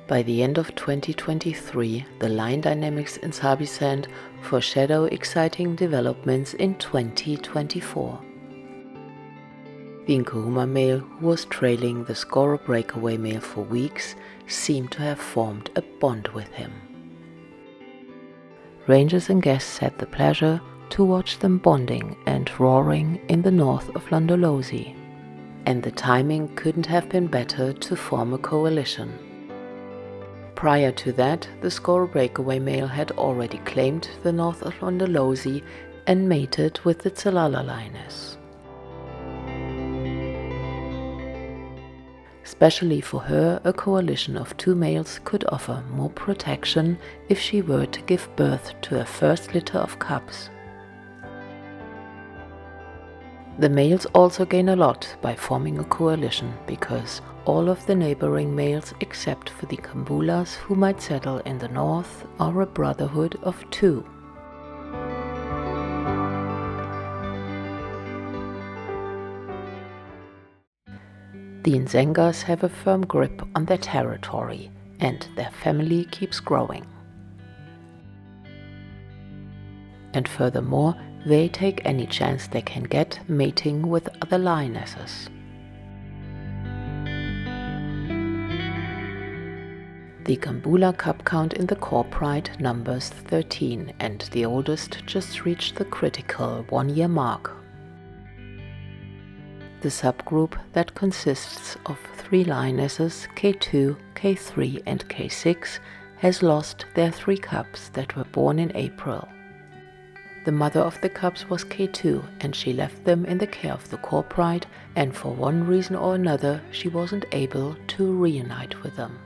By the end of 2023, the line dynamics in Sabi Sand foreshadow exciting developments in 2024. The Nkuhuma male, who was trailing the Skorro Breakaway male for weeks, seemed to have formed a bond with him. Rangers and guests had the pleasure to watch them bonding and roaring in the north of Londolozi, and the timing couldn't have been better to form a coalition. Prior to that, the Skorro Breakaway male had already claimed the north of Londolozi and mated with the Tsalala lioness. Especially for her, a coalition of two males could offer more protection if she were to give birth to a first litter of cubs. The males also gain a lot by forming a coalition, because all of the neighboring males except for the Kambulas who might settle in the north are a brotherhood of two. The Ndzengas have a firm grip on their territory, and their family keeps growing. And furthermore, they take any chance they can get mating with other lionesses. The Kambula cub count in the core pride numbers 13, and the oldest just reached the critical 1-year mark. The subgroup that consists of 3 lionesses, K2, K3 and K6, has lost their 3 cubs that were born in April. The mother of the cubs was K2, and she left them in the care of the core pride, and for one reason or another she wasn't able to reunite with them.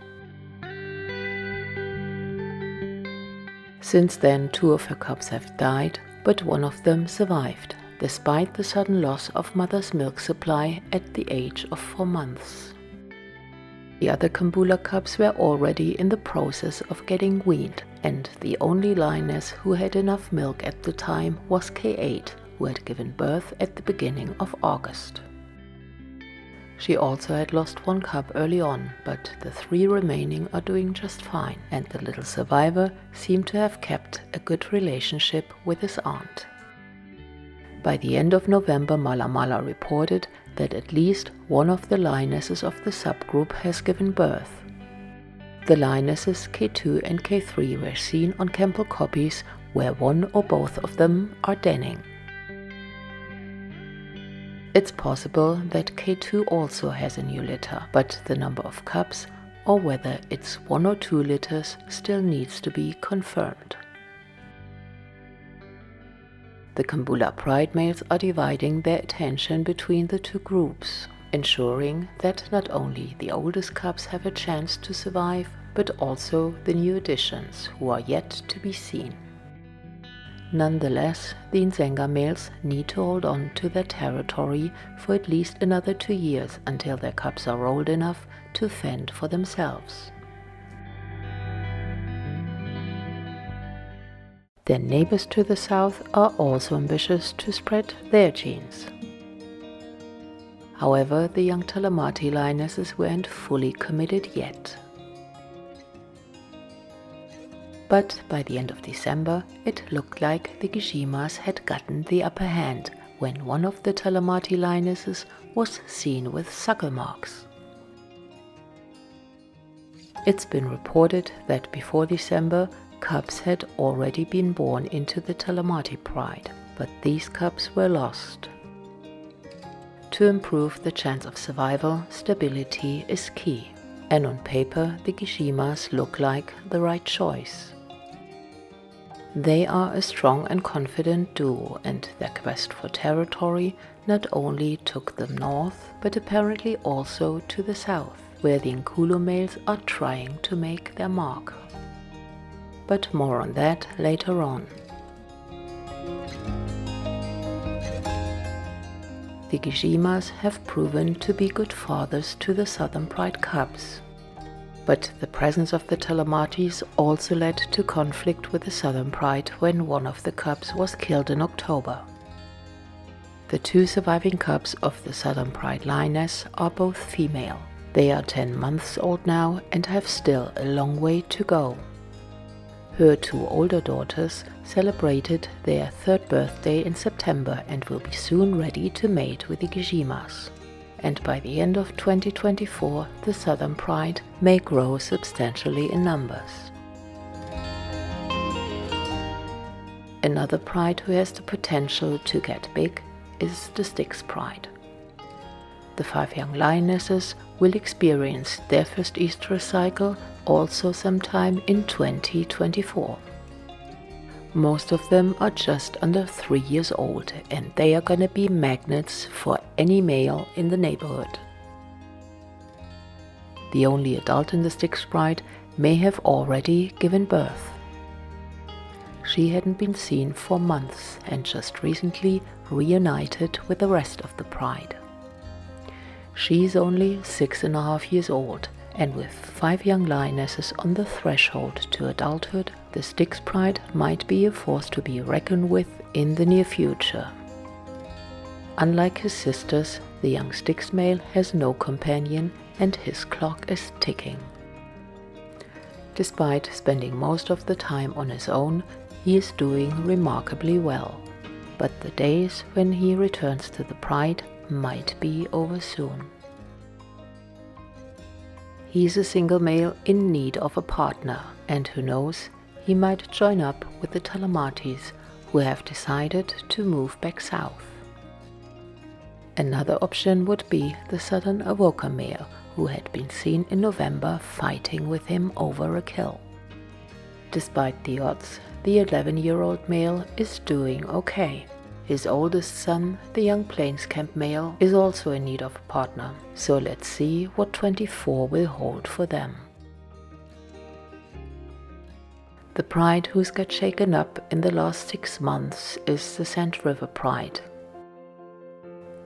Since then, 2 of her cubs have died, but one of them survived, despite the sudden loss of mother's milk supply at the age of 4 months. The other Kambula cubs were already in the process of getting weaned, and the only lioness who had enough milk at the time was K8, who had given birth at the beginning of August. She also had lost 1 cub early on, but the 3 remaining are doing just fine, and the little survivor seemed to have kept a good relationship with his aunt. By the end of November, Mala reported that at least one of the lionesses of the subgroup has given birth. The lionesses K2 and K3 were seen on Campbell copies where one or both of them are denning. It's possible that K2 also has a new litter, but the number of cubs, or whether it's 1 or 2 litters, still needs to be confirmed. The Kambula Pride males are dividing their attention between the 2 groups, ensuring that not only the oldest cubs have a chance to survive, but also the new additions who are yet to be seen. Nonetheless, the Ndzengha males need to hold on to their territory for at least another 2 years until their cubs are old enough to fend for themselves. Their neighbors to the south are also ambitious to spread their genes. However, the young Talamati lionesses weren't fully committed yet. But by the end of December, it looked like the Gijimas had gotten the upper hand when one of the Talamati lionesses was seen with suckle marks. It's been reported that before December, cubs had already been born into the Talamati Pride, but these cubs were lost. To improve the chance of survival, stability is key, and on paper the Gijimas look like the right choice. They are a strong and confident duo, and their quest for territory not only took them north, but apparently also to the south, where the Nkhulu males are trying to make their mark. But more on that later on. The Gijimas have proven to be good fathers to the Southern Pride cubs. But the presence of the Talamatis also led to conflict with the Southern Pride when one of the cubs was killed in October. The 2 surviving cubs of the Southern Pride lioness are both female, They are 10 months old now and have still a long way to go. Her 2 older daughters celebrated their 3rd birthday in September and will be soon ready to mate with the Gijimas. And by the end of 2024, the Southern Pride may grow substantially in numbers. Another pride who has the potential to get big is the Styx Pride. The 5 young lionesses will experience their first estrus cycle also sometime in 2024. Most of them are just under 3 years old and they are gonna be magnets for any male in the neighborhood. The only adult in the Styx Pride may have already given birth. She hadn't been seen for months and just recently reunited with the rest of the pride. She's only 6.5 years old, and with 5 young lionesses on the threshold to adulthood, the Styx Pride might be a force to be reckoned with in the near future. Unlike his sisters, the young Styx male has no companion and his clock is ticking. Despite spending most of the time on his own, he is doing remarkably well, but the days when he returns to the pride might be over soon. He is a single male in need of a partner, and who knows, he might join up with the Talamatis, who have decided to move back south. Another option would be the southern Avoca male, who had been seen in November fighting with him over a kill. Despite the odds, the 11-year-old male is doing okay. His oldest son, the young Plains Camp male, is also in need of a partner, so let's see what 24 will hold for them. The pride who's got shaken up in the last 6 months is the Sandriver Pride.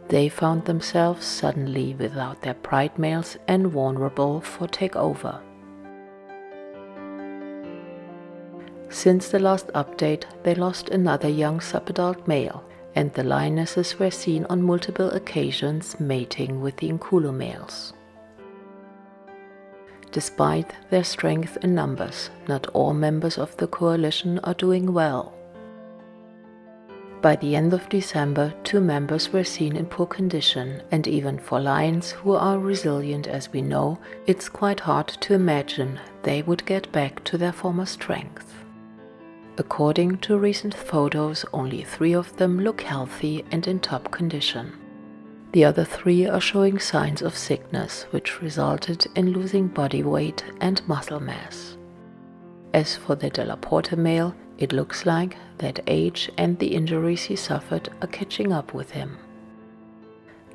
They found themselves suddenly without their pride males and vulnerable for takeover. Since the last update, they lost another young subadult male, and the lionesses were seen on multiple occasions mating with the Nkhulu males. Despite their strength in numbers, not all members of the coalition are doing well. By the end of December, 2 members were seen in poor condition, and even for lions who are resilient as we know, it's quite hard to imagine they would get back to their former strength. According to recent photos, only 3 of them look healthy and in top condition. The other 3 are showing signs of sickness, which resulted in losing body weight and muscle mass. As for the Della Porta male, it looks like that age and the injuries he suffered are catching up with him.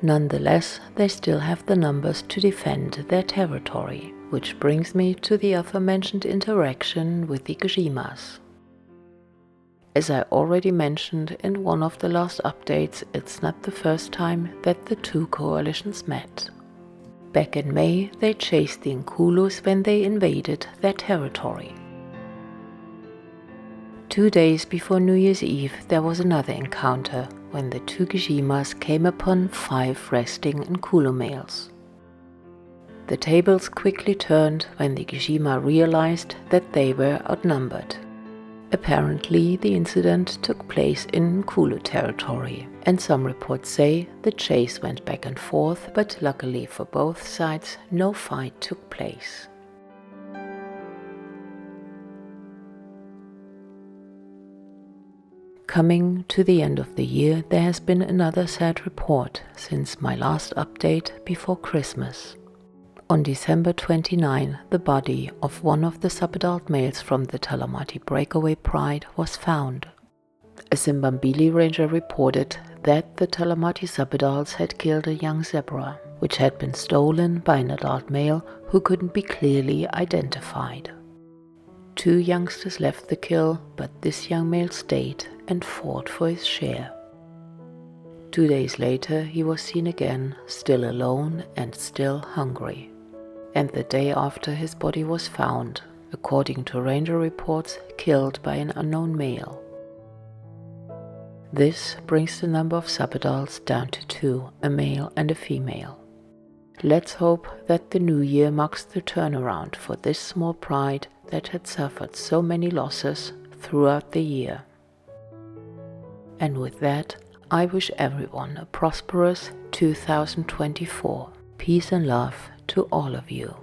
Nonetheless, they still have the numbers to defend their territory, which brings me to the aforementioned interaction with the Gijimas. As I already mentioned in one of the last updates, it's not the first time that the 2 coalitions met. Back in May, they chased the Nkhulus when they invaded their territory. 2 days before New Year's Eve, there was another encounter when the 2 Gijimas came upon 5 resting Nkhulu males. The tables quickly turned when the Gijima realized that they were outnumbered. Apparently, the incident took place in Nkhulu territory, and some reports say the chase went back and forth, but luckily for both sides, no fight took place. Coming to the end of the year, there has been another sad report since my last update before Christmas. On December 29, the body of one of the subadult males from the Talamati Breakaway Pride was found. A Zimbabwe ranger reported that the Talamati subadults had killed a young zebra, which had been stolen by an adult male who couldn't be clearly identified. 2 youngsters left the kill, but this young male stayed and fought for his share. 2 days later, he was seen again, still alone and still hungry. And the day after his body was found, according to ranger reports, killed by an unknown male. This brings the number of subadults down to 2, a male and a female. Let's hope that the new year marks the turnaround for this small pride that had suffered so many losses throughout the year. And with that, I wish everyone a prosperous 2024. Peace and love to all of you.